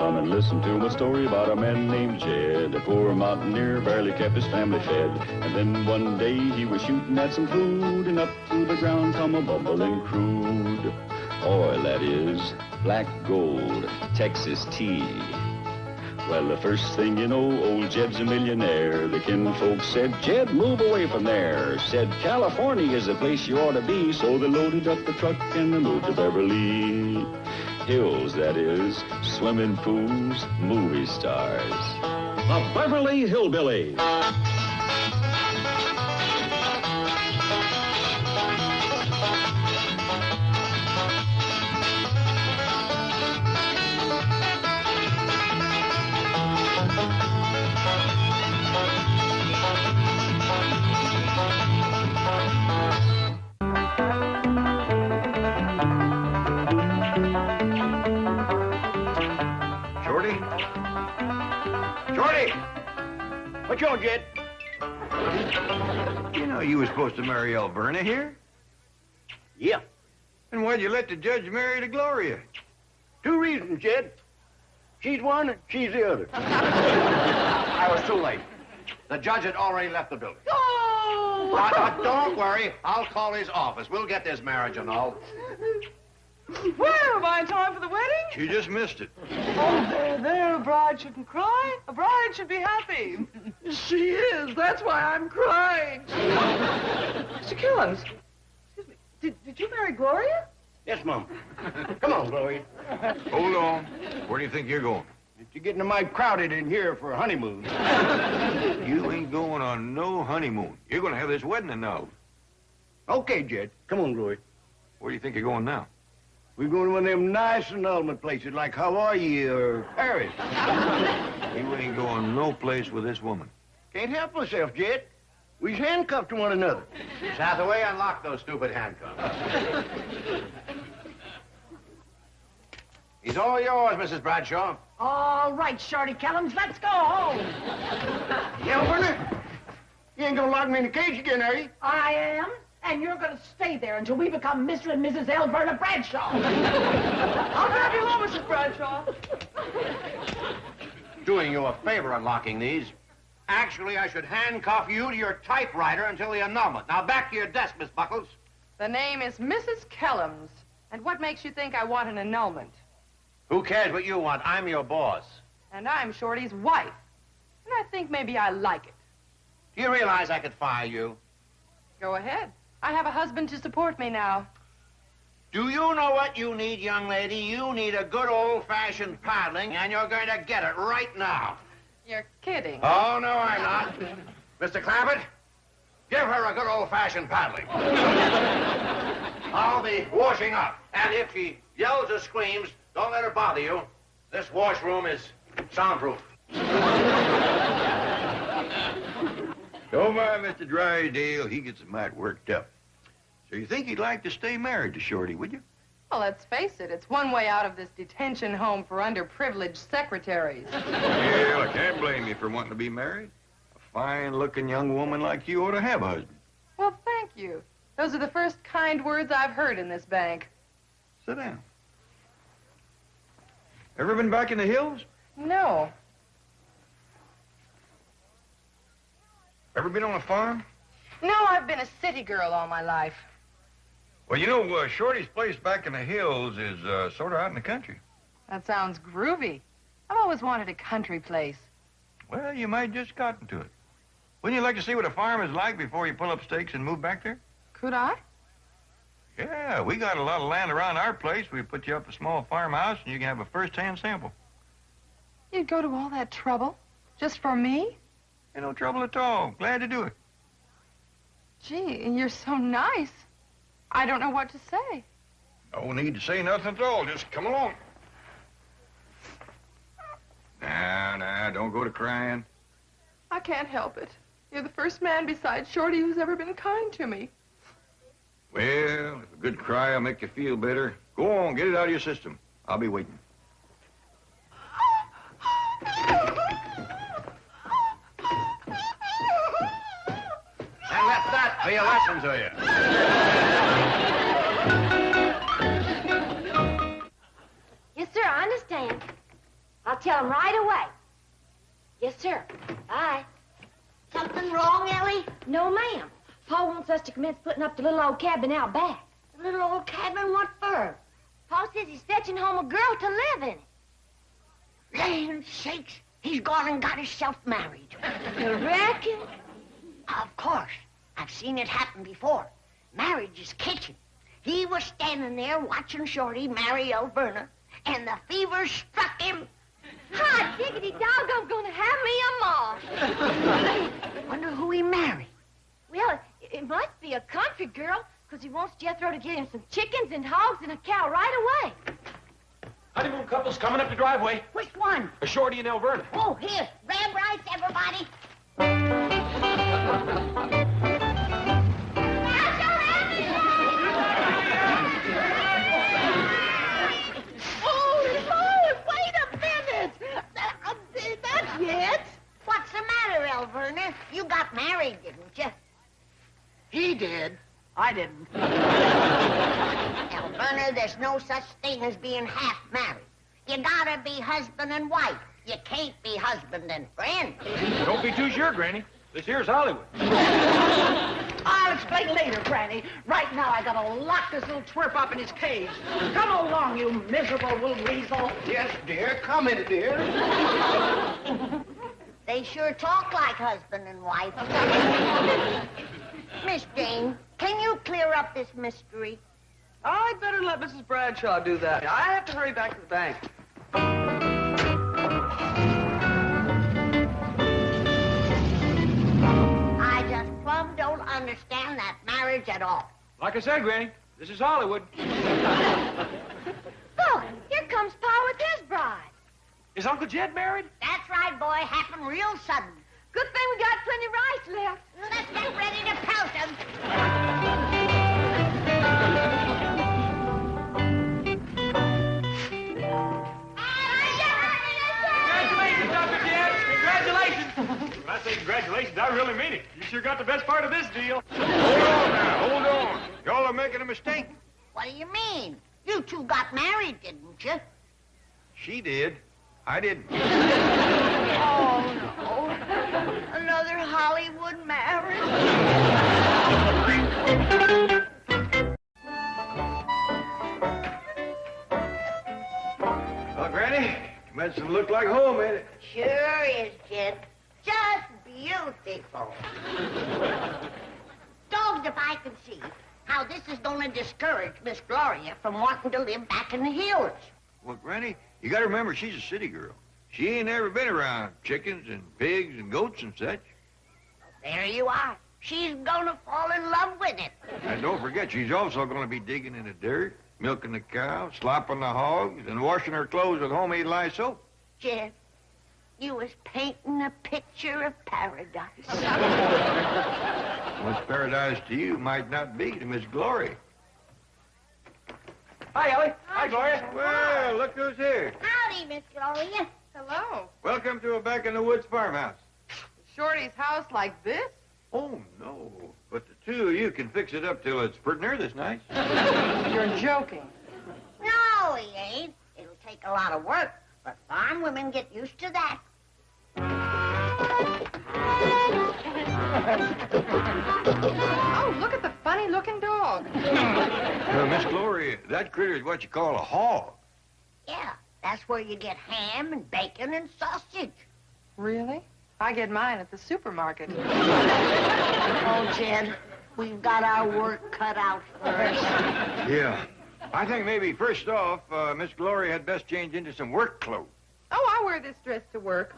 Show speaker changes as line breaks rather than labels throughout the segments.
come and listen to my story about a man named Jed. A poor mountaineer barely kept his family fed. And then one day he was shooting at some food, and up through the ground come a bubbling crude oil, that is, black gold, Texas tea. Well, the first thing you know, old Jed's a millionaire. The kinfolk said, Jed, move away from there. Said, California is the place you ought to be. So they loaded up the truck and they moved to Beverly Hills, that is, swimming pools, movie stars.
The Beverly Hillbillies.
What you on, Jed?
You know you were supposed to marry Alverna here.
Yeah.
And why'd you let the judge marry the Gloria?
2 reasons, Jed. She's one, and she's the other. I was too late. The judge had already left the building.
Oh! Don't worry. I'll call his office. We'll get this marriage annulled.
Well, am I in time for the wedding?
She just missed it.
Oh, there. A bride shouldn't cry. A bride should be happy.
She is. That's why I'm crying.
Mr. Killens, excuse me, did you marry Gloria?
Yes, Mom. Come on, Gloria.
Hold on. Where do you think you're going?
You're getting mighty crowded in here for a honeymoon.
You ain't going on no honeymoon. You're going to have this wedding annulled.
Okay, Jed. Come on, Gloria.
Where do you think you're going now?
We're going to one of them nice annulment places like Hawaii or Paris.
You ain't going no place with this woman.
Can't help myself, Jed. We's handcuffed to one another.
Hathaway, unlock those stupid handcuffs. He's all yours, Mrs. Bradshaw.
All right, Shorty Kellums, let's go home.
Yeah, Werner? You ain't gonna lock me in the cage again, are you?
I am, and you're gonna stay there until we become Mr. and Mrs. Alverna Bradshaw.
I'll grab you along, Mrs. Bradshaw.
Doing you a favor unlocking these. Actually, I should handcuff you to your typewriter until the annulment. Now, back to your desk, Miss Buckles.
The name is Mrs. Kellums. And what makes you think I want an annulment?
Who cares what you want? I'm your boss.
And I'm Shorty's wife. And I think maybe I like it.
Do you realize I could fire you?
Go ahead. I have a husband to support me now.
Do you know what you need, young lady? You need a good old-fashioned paddling, and you're going to get it right now.
You're kidding.
Oh, no, I'm not. Mr. Clampett, give her a good old-fashioned paddling. I'll be washing up. And if she yells or screams, don't let her bother you. This washroom is soundproof.
Don't mind Mr. Drysdale. He gets mighty worked up. So you think he'd like to stay married to Shorty, would you?
Well, let's face it. It's one way out of this detention home for underprivileged secretaries.
Well, I can't blame you for wanting to be married. A fine-looking young woman like you ought to have a husband.
Well, thank you. Those are the first kind words I've heard in this bank.
Sit down. Ever been back in the hills?
No.
Ever been on a farm?
No, I've been a city girl all my life.
Well, you know, Shorty's place back in the hills is sort of out in the country.
That sounds groovy. I've always wanted a country place.
Well, you might just gotten to it. Wouldn't you like to see what a farm is like before you pull up stakes and move back there?
Could I?
Yeah, we got a lot of land around our place. We put you up a small farmhouse and you can have a first-hand sample.
You'd go to all that trouble? Just for me?
Ain't no trouble at all. Glad to do it.
Gee, you're so nice. I don't know what to say.
No need to say nothing at all. Just come along. Now, don't go to crying.
I can't help it. You're the first man besides Shorty who's ever been kind to me.
Well, if a good cry will make you feel better, go on, get it out of your system. I'll be waiting.
And let that be a lesson to you.
Yes, sir, I understand.
I'll tell him right away. Yes, sir. Bye. Something wrong, Ellie? No, ma'am. Paul wants us to commence putting up the little old cabin out back. The little old cabin? What for? Paul says he's fetching home a girl to live in it. Land sakes, he's gone and got himself married. You reckon? Of course. I've seen it happen before. Marriage is kitchen. He was standing there watching Shorty marry Elverna, and the fever struck him. Hot diggity dog, I'm gonna have me a ma. Wonder who he married. Well, it must be a country girl, because he wants Jethro to get him some chickens and hogs and a cow right away.
Honeymoon couple's coming up the driveway.
Which one?
A Shorty and Elverna.
Oh, here. Grab rice, everybody. What's the matter, Elverna? You got married, didn't you?
He did. I didn't.
Elverna, there's no such thing as being half married. You gotta be husband and wife. You can't be husband and friend.
Don't be too sure, Granny. This here's Hollywood.
I'll explain later, Granny. Right now, I gotta lock this little twerp up in his cage. Come along, you miserable little weasel.
Yes, dear. Come in, dear.
They sure talk like husband and wife. Miss Jane, can you clear up this mystery?
I'd better let Mrs. Bradshaw do that. I have to hurry back to the bank.
I just plumb don't understand that marriage at all.
Like I said, Granny, this is Hollywood.
Look, here comes Pa with his bride.
Is Uncle Jed married?
That's right, boy. Happened real sudden. Good thing we got plenty of rice left. Let's get ready to pelt him.
Congratulations, Dr. Jed. Congratulations. When I say congratulations, I really mean it. You sure got the best part of this deal.
Hold on now, hold on. Y'all are making a mistake.
What do you mean? You two got married, didn't you?
She did. I didn't.
Oh, no. Another Hollywood marriage?
Well, Granny, commencing to look like home, ain't it?
Sure is, Jed. Just beautiful. Dogged if I can see how this is going to discourage Miss Gloria from wanting to live back in the hills.
Well, Granny, you got to remember she's a city girl. She ain't never been around chickens and pigs and goats and such.
There you are. She's gonna fall in love with it.
And don't forget, she's also going to be digging in the dirt, milking the cow, slopping the hogs, and washing her clothes with homemade lye soap.
Jed, you was painting a picture of paradise.
What's paradise to you might not be to Miss Glory.
Hi, Ellie. Hi, Gloria.
Well, look who's here.
Howdy, Miss Gloria.
Hello.
Welcome to a back-in-the-woods farmhouse.
Shorty's house like this?
Oh, no. But the two of you can fix it up till it's pretty near this nice.
You're joking.
No, he ain't. It'll take a lot of work, but farm women get used to that.
Oh, look at the funny-looking dog.
Miss Glory, that critter is what you call a hog.
Yeah, that's where you get ham and bacon and sausage.
Really? I get mine at the supermarket.
Oh, Jed, we've got our work cut out for us.
Yeah. I think maybe first off, Miss Glory had best change into some work clothes.
Oh, I wear this dress to work.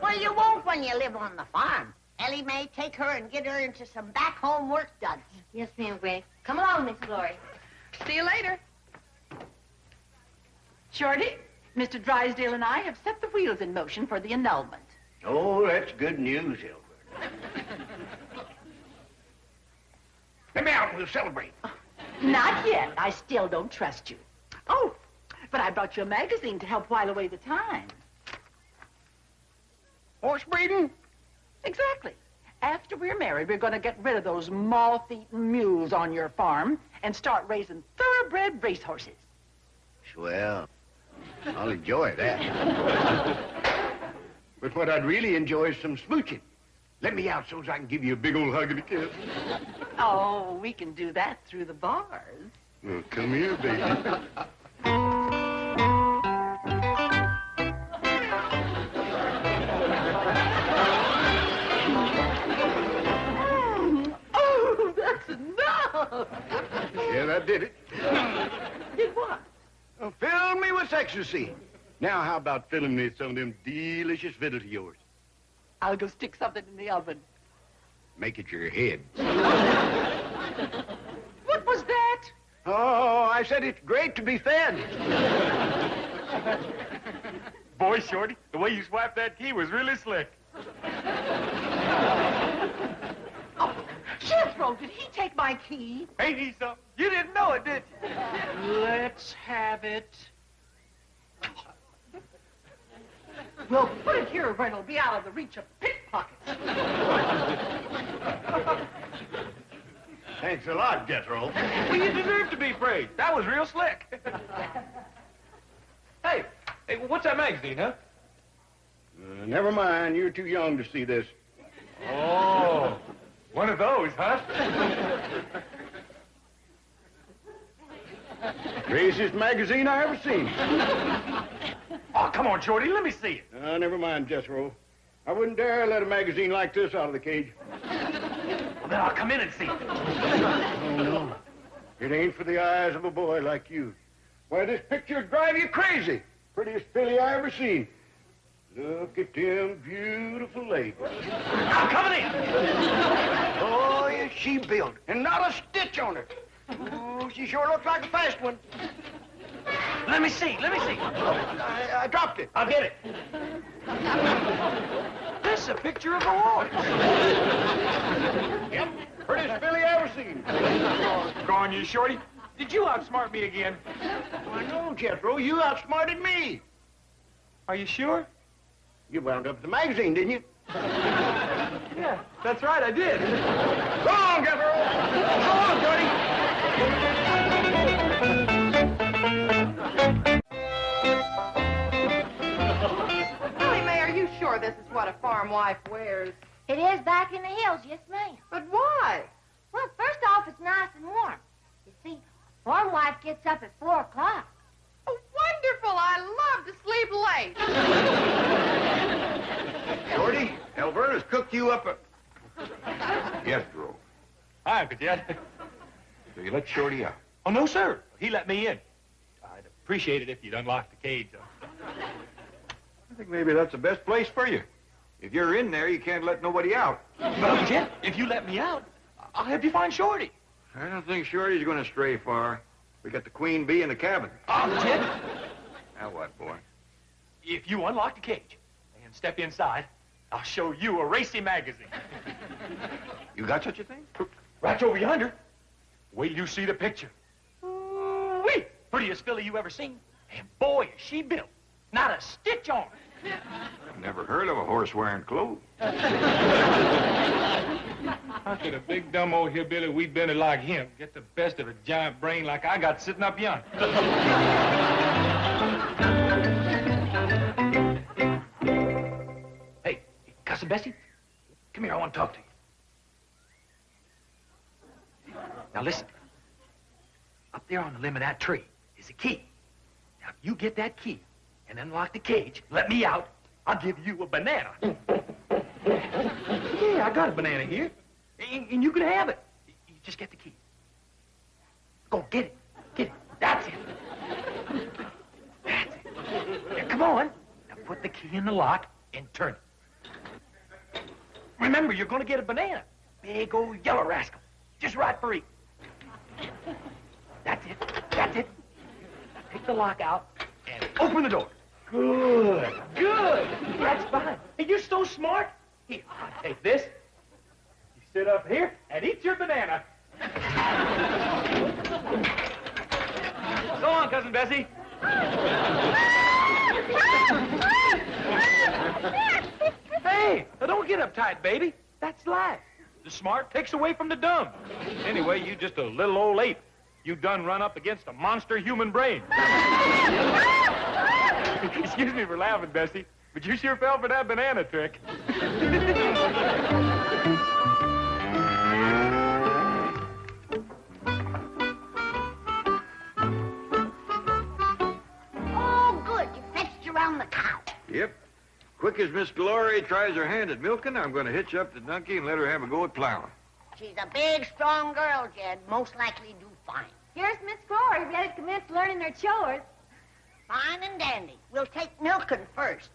Well, you won't when you live on the farm. Ellie may take her and get her into some back-home work done. Yes, ma'am, Gray. Come along, Miss Glory.
See you later.
Shorty, Mr. Drysdale and I have set the wheels in motion for the annulment.
Oh, that's good news, Hilbert. Let me out and we'll celebrate.
Not yet. I still don't trust you. Oh, but I brought you a magazine to help while away the time.
Horse breeding?
Exactly. After we're married, we're going to get rid of those moth-eaten mules on your farm and start raising thoroughbred racehorses.
Swell. I'll enjoy that. But what I'd really enjoy is some smooching. Let me out so I can give you a big old hug and a kiss.
Oh, we can do that through the bars.
Well, come here, baby.
Oh, that's enough.
Yeah, that did it.
Did what?
Well, fill me with ecstasy. Now, how about filling me some of them delicious victuals of yours?
I'll go stick something in the oven.
Make it your head.
What was that?
Oh, I said it's great to be fed.
Boy, Shorty, the way you swiped that key was really slick.
Oh, Jethro, did he take my key?
Ain't he something? You didn't know it, did you?
Let's have it. Well, put it here where it'll be out of the reach of pickpockets.
Thanks a lot, Jethro.
Well, you deserve to be praised. That was real slick. Hey, what's that magazine, huh?
Never mind. You're too young to see this.
Oh, one of those, huh?
Craziest magazine I ever seen.
Oh, come on, Shorty, let me see it.
Never mind, Jethro. I wouldn't dare let a magazine like this out of the cage.
Well, then I'll come in and see it.
Oh, no. It ain't for the eyes of a boy like you. Why, this picture'd drive you crazy. Prettiest filly I ever seen. Look at them beautiful legs.
I'm coming in.
Oh, is she built, and not a stitch on her. Oh, she sure looks like a fast one.
Let me see.
I dropped it.
I'll get it. This is a picture of a horse.
Yep, prettiest filly I ever seen.
Go on, you, Shorty. Did you outsmart me again?
I know, Jethro. You outsmarted me.
Are you sure?
You wound up the magazine, didn't you?
Yeah, that's right, I did.
Go on, Jethro. Go on, Jody.
Really, May, are you sure this is what a farm wife wears?
It is back in the hills, yes, ma'am.
But why?
Well, first off, it's nice and warm. You see, farm wife gets up at 4 o'clock.
Oh, wonderful. I love to sleep late.
Shorty, Alverna's cooked you up a... Yes, Drew.
Hi, Uncle Jed.
So you let Shorty out.
Oh, no, sir. He let me in. I'd appreciate it if you'd unlock the cage.
I think maybe that's the best place for you. If you're in there, you can't let nobody out.
But, Uncle Jed, if you let me out, I'll help you find Shorty.
I don't think Shorty's going to stray far. We got the queen bee in the cabin.
Uncle Jed,
Now what, boy?
if you unlock the cage and step inside, I'll show you a racy magazine.
You got such a thing?
Right over yonder. Wait till you see the picture. Ooh-wee! Prettiest filly you ever seen. And boy, is she built. Not a stitch on her.
I've never heard of a horse wearing clothes.
How could a big, dumb old hillbilly wheat-belly like him get the best of a giant brain like I got sitting up yonder? Hey, Cousin Bessie, come here, I want to talk to you. Now listen, up there on the limb of that tree is a key. Now if you get that key and unlock the cage, let me out, I'll give you a banana. Yeah, I got a banana here. And you can have it. You just get the key. Go, get it. Get it. That's it. That's it. Now, come on. Now, put the key in the lock and turn it. Remember, you're going to get a banana. Big old yellow rascal. Just right for eating. That's it. That's it. Now, take the lock out and open the door. Good. Good. That's fine. Hey, you're so smart. Here, I'll take this. Sit up here and eat your banana. Go on, Cousin Bessie. Hey, now don't get uptight, baby. That's life. The smart takes away from the dumb. Anyway, you just a little old ape. You done run up against a monster human brain. Excuse me for laughing, Bessie, but you sure fell for that banana trick.
Oh, good. You fetched around the cow.
Yep. Quick as Miss Glory tries her hand at milking, I'm going to hitch up the donkey and let her have a go at plowing.
She's a big, strong girl, Jed. Most likely do fine.
Here's Miss Glory, ready to commence learning her chores.
Fine and dandy. We'll take milking first.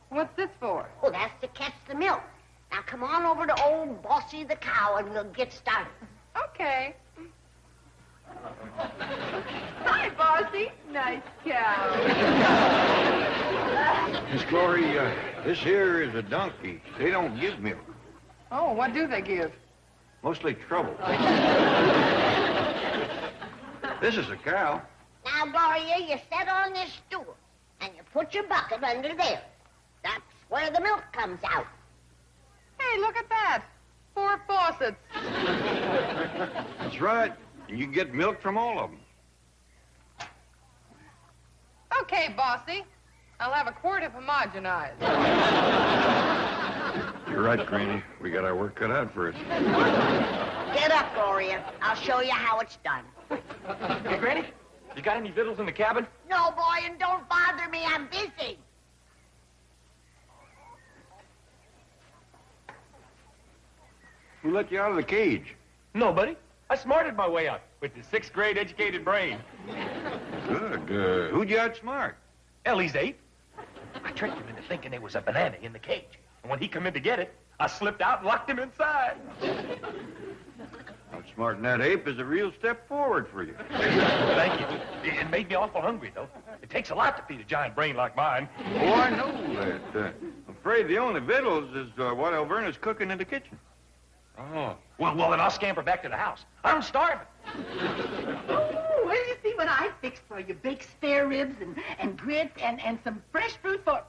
What's this for?
Oh, that's to catch the milk. Now come on over to old Bossy the cow and we'll get started.
Okay. Hi, Bossy. Nice cow.
Miss Glory, this here is a donkey. They don't give milk.
Oh, what do they give?
Mostly trouble. This is a cow.
Now, Gloria, you sit on this stool and you put your bucket under there. That's where the milk comes out.
Hey, look at that. 4 faucets.
That's right. And you get milk from all of them.
Okay, Bossy. I'll have a quart of homogenized.
You're right, Granny. We got our work cut out for us.
Get up, Gloria. I'll show you how it's done.
Hey, Granny, you got any victuals in the cabin?
No, boy, and don't bother me. I'm busy.
Who let you out of the cage?
Nobody. I smarted my way out with the 6th grade educated brain.
Good. Who'd you outsmart?
Ellie's 8. I tricked him into thinking there was a banana in the cage. And when he come in to get it, I slipped out and locked him inside.
Outsmarting that ape is a real step forward for you.
Thank you. It made me awful hungry, though. It takes a lot to feed a giant brain like mine.
Oh, I know that. I'm afraid the only victuals is what Alverna's cooking in the kitchen.
Oh. Well, then I'll scamper back to the house. I'm starving.
Oh, well, you see what I fixed for you. Baked spare ribs and grits and some fresh fruit for...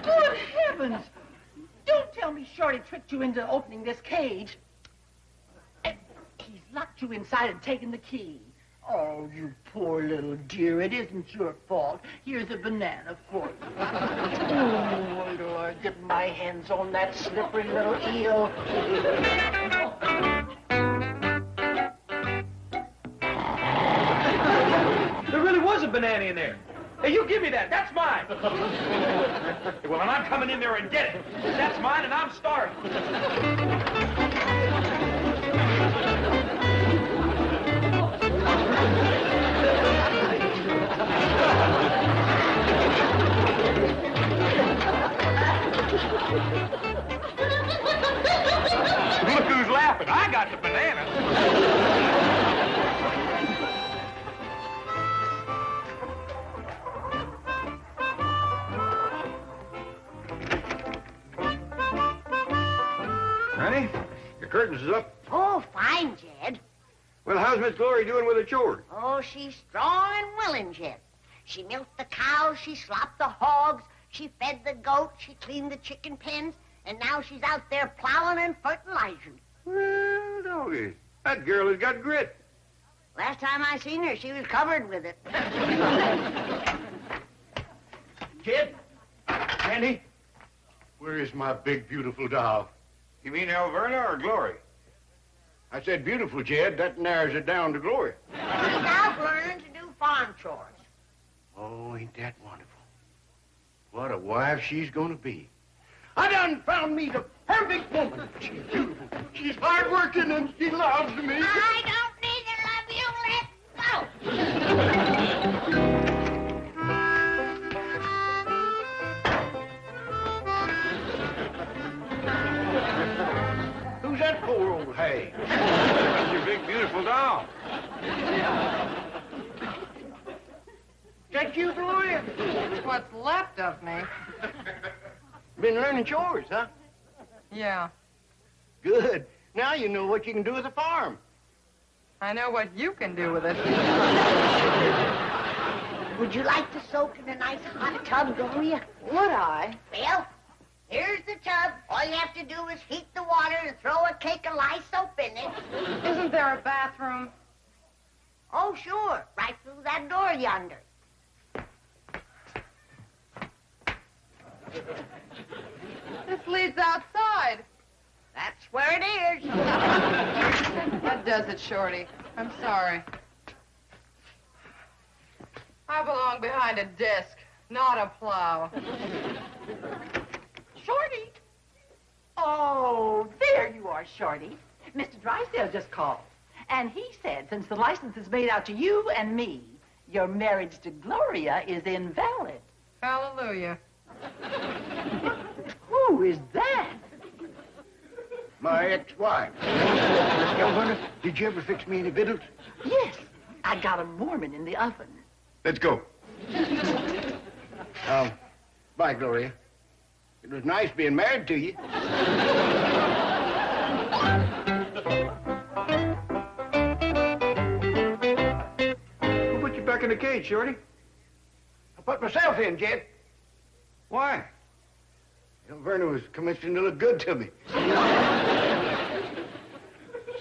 Good heavens! Don't tell me Shorty tricked you into opening this cage. And he's locked you inside and taken the key. Oh, you poor little dear. It isn't your fault. Here's a banana for you. Oh, wait till I get my hands on that slippery little eel.
There really was a banana in there. Hey, you give me that. That's mine. Well, and I'm coming in there and get it. That's mine, and I'm starving. Look who's laughing. I got the banana.
Granny, your curtains is up.
Oh, fine, Jed.
Well, how's Miss Glory doing with her chores?
Oh, she's strong and willing, Jed. She milked the cows, she slopped the hogs, she fed the goats, she cleaned the chicken pens, and now she's out there plowing and fertilizing.
Well, doggy, that girl has got grit.
Last time I seen her, she was covered with it.
Kid? Candy?
Where is my big, beautiful doll?
You mean Alverna or Glory?
I said beautiful, Jed. That narrows it down to Glory.
She's out learning to do farm chores.
Oh, ain't that wonderful? What a wife she's gonna be. I done found me the perfect woman. She's beautiful. She's hardworking and she loves me.
I don't need to love you. Let's go.
Who's that poor old hag?
That's your big, beautiful doll.
That you, Gloria?
It's what's left of me.
Been learning chores, huh?
Yeah.
Good. Now you know what you can do with a farm.
I know what you can do with it.
Would you like to soak in a nice hot tub, Gloria?
Would I?
Well, here's the tub. All you have to do is heat the water and throw a cake of lye soap in it.
Isn't there a bathroom?
Oh, sure. Right through that door yonder.
This leads outside.
That's where it is.
That does it, Shorty. I'm sorry. I belong behind a desk, not a plow.
Shorty. Oh, there you are, Shorty. Mr. Drysdale just called. And he said since the license is made out to you and me, your marriage to Gloria is invalid.
Hallelujah.
Who is that?
My ex-wife. Governor, did you ever fix me any victuals?
Yes, I got a Mormon in the oven.
Let's go. Bye, Gloria. It was nice being married to you.
Who put you back in the cage, Shorty?
I put myself in, Jed.
Why?
Verna was commencing to look good to me.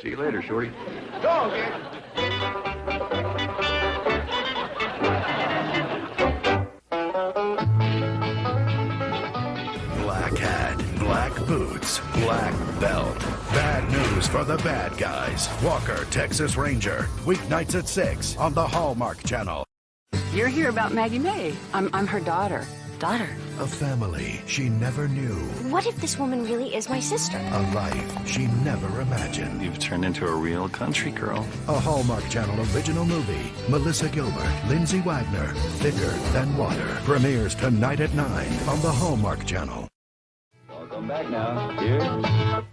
See you later, Shorty.
Go on, Jed.
Black hat, black boots, black belt. Bad news for the bad guys. Walker, Texas Ranger. Weeknights at 6 on the Hallmark Channel.
You're here about Maggie May. I'm her daughter. Daughter?
A family she never knew.
What if this woman really is my sister?
A life she never imagined.
You've turned into a real country girl.
A Hallmark Channel original movie. Melissa Gilbert, Lindsay Wagner, Thicker Than Water. Premieres tonight at 9 on the Hallmark Channel.
Welcome back now. Here.